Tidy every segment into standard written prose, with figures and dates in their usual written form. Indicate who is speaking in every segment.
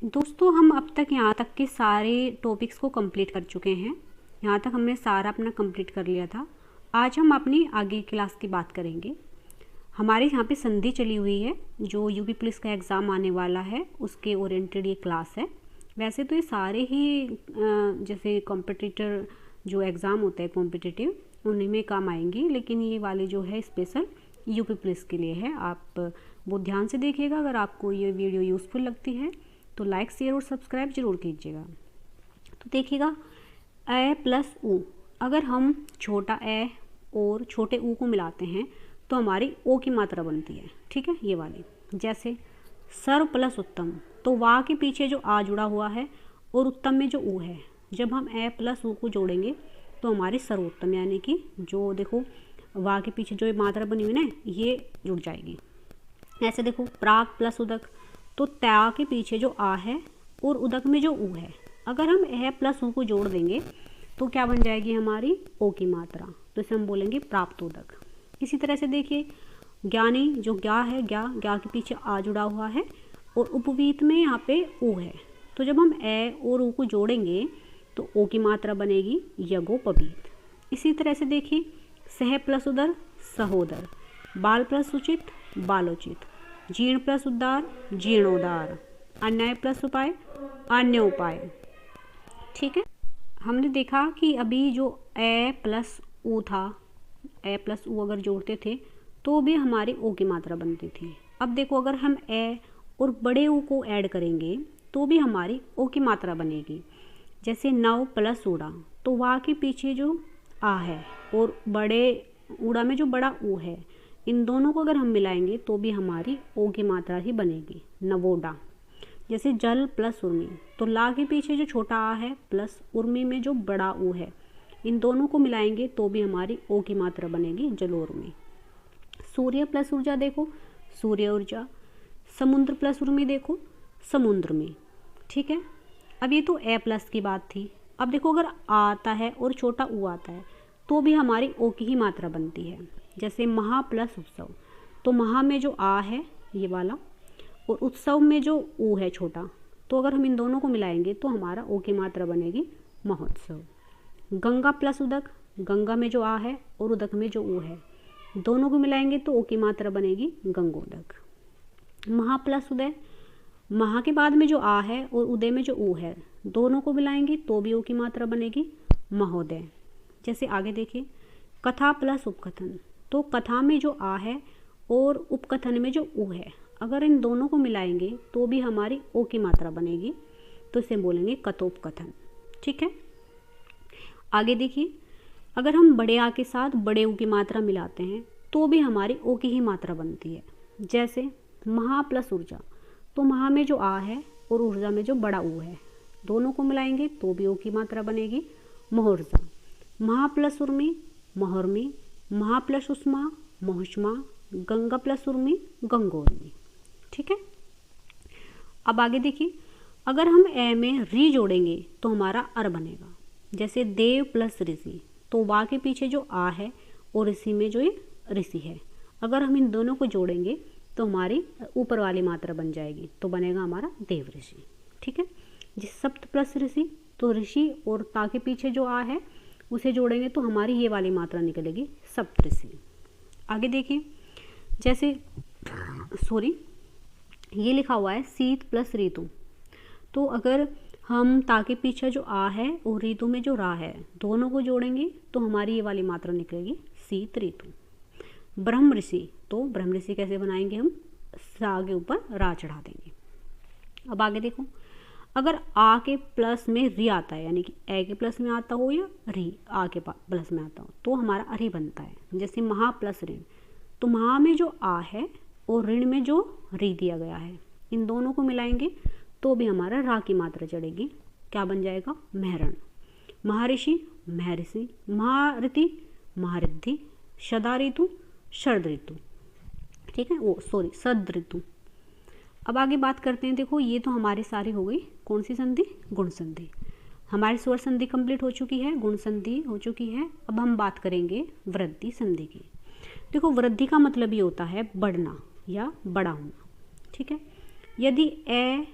Speaker 1: दोस्तों हम अब तक यहाँ तक के सारे टॉपिक्स को कंप्लीट कर चुके हैं। यहाँ तक हमने सारा अपना कंप्लीट कर लिया था। आज हम अपनी आगे क्लास की बात करेंगे। हमारे यहाँ पे संधि चली हुई है, जो यूपी पुलिस का एग्ज़ाम आने वाला है उसके ओरिएंटेड ये क्लास है। वैसे तो ये सारे ही जैसे कॉम्पिटिटर जो एग्ज़ाम होता है कॉम्पिटिटिव, उन्हीं में काम आएंगी, लेकिन ये वाली जो है स्पेशल यूपी पुलिस के लिए है। आप वो ध्यान से देखिएगा। अगर आपको ये वीडियो यूज़फुल लगती है तो लाइक शेयर और सब्सक्राइब जरूर कीजिएगा। तो देखिएगा, ए प्लस ऊ, अगर हम छोटा ए और छोटे ऊ को मिलाते हैं तो हमारी ओ की मात्रा बनती है। ठीक है, ये वाली। जैसे सर्व प्लस उत्तम, तो वाह के पीछे जो आ जुड़ा हुआ है और उत्तम में जो ऊ है, जब हम ए प्लस ऊ को जोड़ेंगे तो हमारी सर्वोत्तम, यानी कि जो देखो वाह के पीछे जो मात्रा बनी हुई ना, ये जुड़ जाएगी। ऐसे देखो प्राग प्लस उदक, तो त्या के पीछे जो आ है और उदक में जो ऊ है, अगर हम ए प्लस ऊ को जोड़ देंगे तो क्या बन जाएगी हमारी ओ की मात्रा, तो इसे हम बोलेंगे प्राप्त उदक। इसी तरह से देखिए ज्ञानी, जो ज्ञा है, ज्ञा के पीछे आ जुड़ा हुआ है और उपवीत में यहाँ पे ऊ है, तो जब हम ए और ऊ को जोड़ेंगे तो ओ की मात्रा बनेगी यगोपवीत। इसी तरह से देखिए सह प्लस उदर सहोदर, बाल प्लस उचित बालोचित, जीर्ण प्लस उद्धार जीर्णोद्धार, अन्याय प्लस उपाय अन्य उपाय। ठीक है, हमने देखा कि अभी जो ए प्लस ऊ था, ए प्लस ऊ अगर जोड़ते थे तो भी हमारी ओ की मात्रा बनती थी। अब देखो अगर हम ए और बड़े ऊ को ऐड करेंगे तो भी हमारी ओ की मात्रा बनेगी। जैसे नव प्लस ऊड़ा, तो वाह के पीछे जो आ है और बड़े ऊड़ा में जो बड़ा ऊ है, इन दोनों को अगर हम मिलाएंगे तो भी हमारी ओ की मात्रा ही बनेगी, नवोडा। जैसे जल प्लस उर्मी, तो ला के पीछे जो छोटा आ है प्लस उर्मी में जो बड़ा ऊ है, इन दोनों को मिलाएंगे तो भी हमारी ओ की मात्रा बनेगी जलोर्मी। सूर्य प्लस ऊर्जा, देखो सूर्य ऊर्जा। समुद्र प्लस उर्मी, देखो समुद्र में। ठीक है, अब ये तो ए प्लस की बात थी। अब देखो अगर आ आता है और छोटा ऊ आता है तो भी हमारी ओ की ही मात्रा बनती है। जैसे महा प्लस उत्सव, तो महा में जो आ है ये वाला और उत्सव में जो ऊ है छोटा, तो अगर हम इन दोनों को मिलाएंगे तो हमारा ओ की मात्रा बनेगी महोत्सव। गंगा प्लस उदक, गंगा में जो आ है और उदक में जो ऊ है, दोनों को मिलाएंगे तो ओ की मात्रा बनेगी गंगोदक। महा प्लस उदय, महा के बाद में जो आ है और उदय में जो ऊ है, दोनों को मिलाएंगे तो भी ओ की मात्रा बनेगी महोदय। जैसे आगे देखिए कथा प्लस उपकथन, तो कथा में जो आ है और उपकथन में जो ऊ है, अगर इन दोनों को मिलाएंगे तो भी हमारी ओ की मात्रा बनेगी, तो इसे बोलेंगे कथोपकथन। ठीक है, आगे देखिए अगर हम बड़े आ के साथ बड़े ऊ की मात्रा मिलाते हैं तो भी हमारी ओ की ही मात्रा बनती है। जैसे महा प्लस ऊर्जा, तो महा में जो आ है और ऊर्जा में जो बड़ा ऊ है, दोनों को मिलाएंगे तो भी ओ की मात्रा बनेगी महोर्जा। महा प्लस उर्मी महोर्मी, महा प्लस उष्मा महोष्मा, गंगा प्लस उर्मी गंगोर्मी। ठीक है, अब आगे देखिए अगर हम ए में री जोड़ेंगे तो हमारा अर बनेगा। जैसे देव प्लस ऋषि, तो वा के पीछे जो आ है और ऋषि में जो ये ऋषि है, अगर हम इन दोनों को जोड़ेंगे तो हमारी ऊपर वाली मात्रा बन जाएगी, तो बनेगा हमारा देव ऋषि। ठीक है, जिस सप्त प्लस ऋषि, तो ऋषि और ता के पीछे जो आ है उसे जोड़ेंगे तो हमारी ये वाली मात्रा निकलेगी सप्तऋषि। आगे देखिए जैसे ये लिखा हुआ है शीत प्लस ऋतु, तो अगर हम ता के पीछे जो आ है और ऋतु में जो रा है, दोनों को जोड़ेंगे तो हमारी ये वाली मात्रा निकलेगी शीत ऋतु। ब्रह्म ऋषि, तो ब्रह्म ऋषि कैसे बनाएंगे, हम सा के ऊपर रा चढ़ा देंगे। अब आगे देखो अगर आ के प्लस में री आता है, यानी कि ए के प्लस में आता हो या री आ के प्लस में आता हो, तो हमारा अरि बनता है। जैसे महा प्लस ऋण, तो महा में जो आ है और ऋण में जो री दिया गया है, इन दोनों को मिलाएंगे तो भी हमारा रा की मात्रा चढ़ेगी, क्या बन जाएगा महरण। महर्षि महर्षि, महारथी महारिद्धि, शदा ऋतु शरद ऋतु। ठीक है, शरद ऋतु। अब आगे बात करते हैं। देखो ये तो हमारी सारी हो गई कौन सी संधि, गुण संधि। हमारी स्वर संधि कंप्लीट हो चुकी है, गुण संधि हो चुकी है। अब हम बात करेंगे वृद्धि संधि की। देखो वृद्धि का मतलब ये होता है बढ़ना या बड़ा होना। ठीक है, यदि ए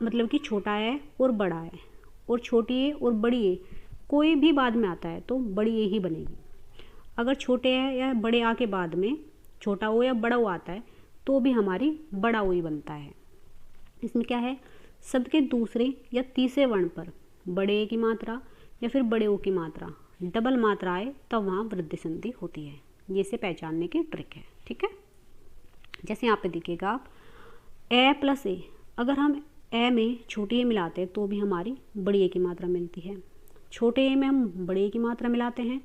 Speaker 1: मतलब कि छोटा है और बड़ा है, और छोटी ए और बड़ी ए कोई भी बाद में आता है तो बड़ी ए ही बनेगी। अगर छोटे ए या बड़े आ के बाद में छोटा ओ या बड़ा ओ आता है तो भी हमारी बड़ा ओ ही बनता है। इसमें क्या है, शब्द के दूसरे या तीसरे वर्ण पर बड़े ए की मात्रा या फिर बड़े ओ की मात्रा डबल मात्रा आए तब वहाँ वृद्धि संधि होती है। ये से पहचानने की ट्रिक है, ठीक है। जैसे यहाँ पे देखिएगा आप, ए प्लस ए, अगर हम ए में छोटी ए मिलाते हैं तो भी हमारी बड़ी ए की मात्रा मिलती है। छोटे ए में हम बड़े ए की मात्रा मिलाते हैं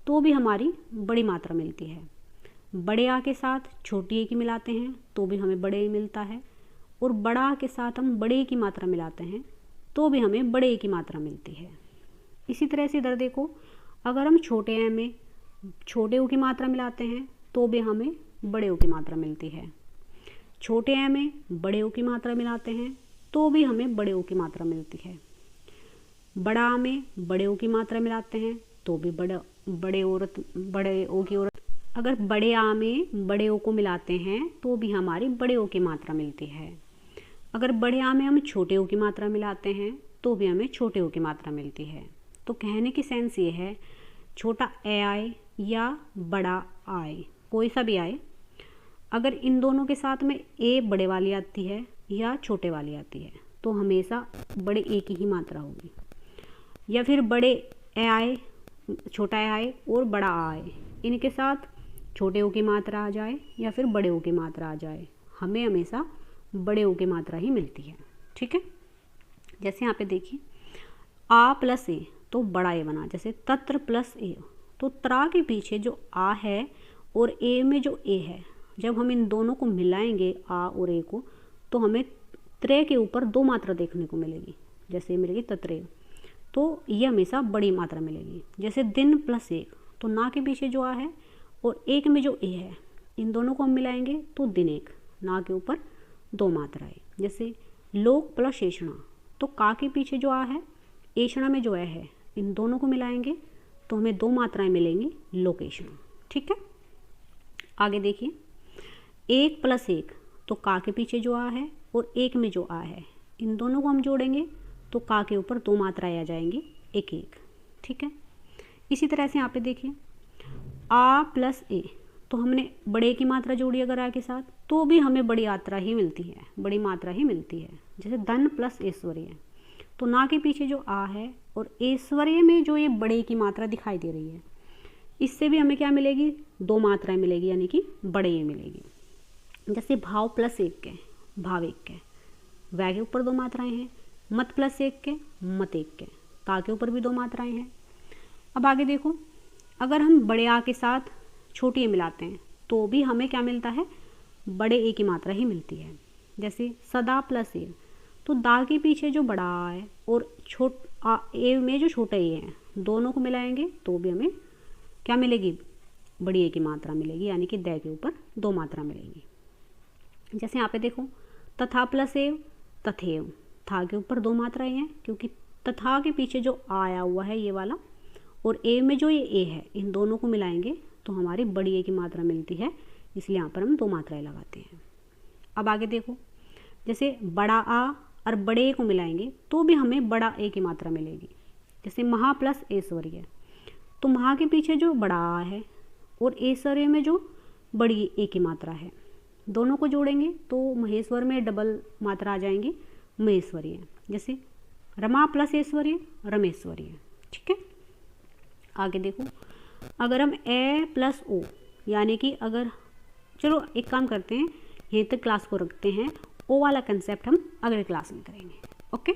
Speaker 1: तो भी हमारी बड़ी मात्रा मिलती है। बड़े आ के साथ छोटी ए की मिलाते हैं तो भी हमें बड़े ए मिलता है, और बड़ा आ के साथ हम बड़े ए की मात्रा मिलाते हैं तो भी हमें बड़े ए की मात्रा मिलती है। इसी तरह से इधर देखो, अगर हम छोटे ए में छोटे ओ की मात्रा मिलाते हैं तो भी हमें बड़े ओ की मात्रा मिलती है। छोटे ए में बड़े ओ की मात्रा मिलाते हैं तो भी हमें बड़े ओ की मात्रा मिलती है। बड़ा आ में बड़े ओ की मात्रा मिलाते हैं तो भी बड़े ओ की औरत, अगर बड़े आ में बड़े ओ को मिलाते हैं तो भी हमारी बड़े ओ की मात्रा मिलती है। अगर बड़े आ में हम छोटे ओ की मात्रा मिलाते हैं तो भी हमें छोटे ओ की मात्रा मिलती है। तो कहने की सेंस ये है, छोटा ए आए या बड़ा आए, कोई सा भी आए, अगर इन दोनों के साथ में ए बड़े वाली आती है या छोटे वाली आती है तो हमेशा बड़े ए की ही मात्रा होगी। या फिर बड़े ए आए, छोटा ए आए और बड़ा आ आए, इनके साथ छोटे ओ की मात्रा आ जाए या फिर बड़े ओ की मात्रा आ जाए, हमें हमेशा बड़े ओ की मात्रा ही मिलती है, ठीक है। जैसे यहाँ पे देखिए, आ प्लस ए तो बड़ा ए बना। जैसे तत्र प्लस ए, तो त्रा के पीछे जो आ है और ए में जो ए है, जब हम इन दोनों को मिलाएंगे आ और ए को, तो हमें त्रे के ऊपर दो मात्रा देखने को मिलेगी। जैसे मिलेगी तत्रे, तो ये हमेशा बड़ी मात्रा मिलेगी। जैसे दिन प्लस एक, तो ना के पीछे जो आ है और एक में जो ए है, इन दोनों को हम मिलाएंगे तो दिन एक, ना के ऊपर दो मात्राएं। जैसे लोक प्लस एषणा, तो का के पीछे जो आ है, एषणा में जो ए है, इन दोनों को मिलाएंगे तो हमें दो मात्राएं मिलेंगी लोकेशणा, ठीक है। आगे देखिए, एक प्लस एक, तो का के पीछे जो आ है और एक में जो आ है, इन दोनों को हम जोड़ेंगे तो का के ऊपर दो मात्राएं आ जाएंगी, एक एक, ठीक है। इसी तरह से यहाँ पे देखिए, आ प्लस ए, तो हमने बड़े की मात्रा जोड़ी अगर आ के साथ तो भी हमें बड़ी मात्रा ही मिलती है, बड़ी मात्रा ही मिलती है। जैसे धन प्लस ऐश्वर्य, तो ना के पीछे जो आ है और ऐश्वर्य में जो ये बड़े की मात्रा दिखाई दे रही है, इससे भी हमें क्या मिलेगी, दो मात्राएं मिलेगी, यानी कि बड़े ये मिलेगी। जैसे भाव प्लस एक के, भाव एक के, वह के ऊपर दो मात्राएं हैं। मत प्लस एक के, मत एक के, ता के ऊपर भी दो मात्राएं हैं। अब आगे देखो, अगर हम बड़े आ के साथ छोटी ए मिलाते हैं तो भी हमें क्या मिलता है, बड़े ए की मात्रा ही मिलती है। जैसे सदा प्लस ए, तो दा के पीछे जो बड़ा आ है और ए में जो छोटा ए है, दोनों को मिलाएंगे तो भी हमें क्या मिलेगी, बड़ी ए की मात्रा मिलेगी, यानी कि दै के ऊपर दो मात्रा मिलेगी। जैसे यहाँ पे देखो, तथा प्लस एव, तथेव, था के ऊपर दो मात्राएं हैं क्योंकि तथा के पीछे जो आया हुआ है ये वाला और ए में जो ये ए है, इन दोनों को मिलाएंगे तो हमारी बड़ी ए की मात्रा मिलती है, इसलिए यहाँ पर हम दो मात्राएं लगाते हैं। अब आगे देखो, जैसे बड़ा आ और बड़े ए को मिलाएंगे तो भी हमें बड़ा ए की मात्रा मिलेगी। जैसे महा प्लस ऐश्वर्य, तो महा के पीछे जो बड़ा आ है और ऐश्वर्य में जो बड़ी ए की मात्रा है, दोनों को जोड़ेंगे तो महेश्वर में डबल मात्रा आ जाएंगी, महेश्वरीय। जैसे रमा प्लस ऐश्वर्य, रमेश्वरीय, ठीक है। आगे देखो, अगर हम ए प्लस ओ, यानी कि अगर, चलो एक काम करते हैं, यहीं तक क्लास को रखते हैं, ओ वाला कंसेप्ट हम अगले क्लास में करेंगे। ओके।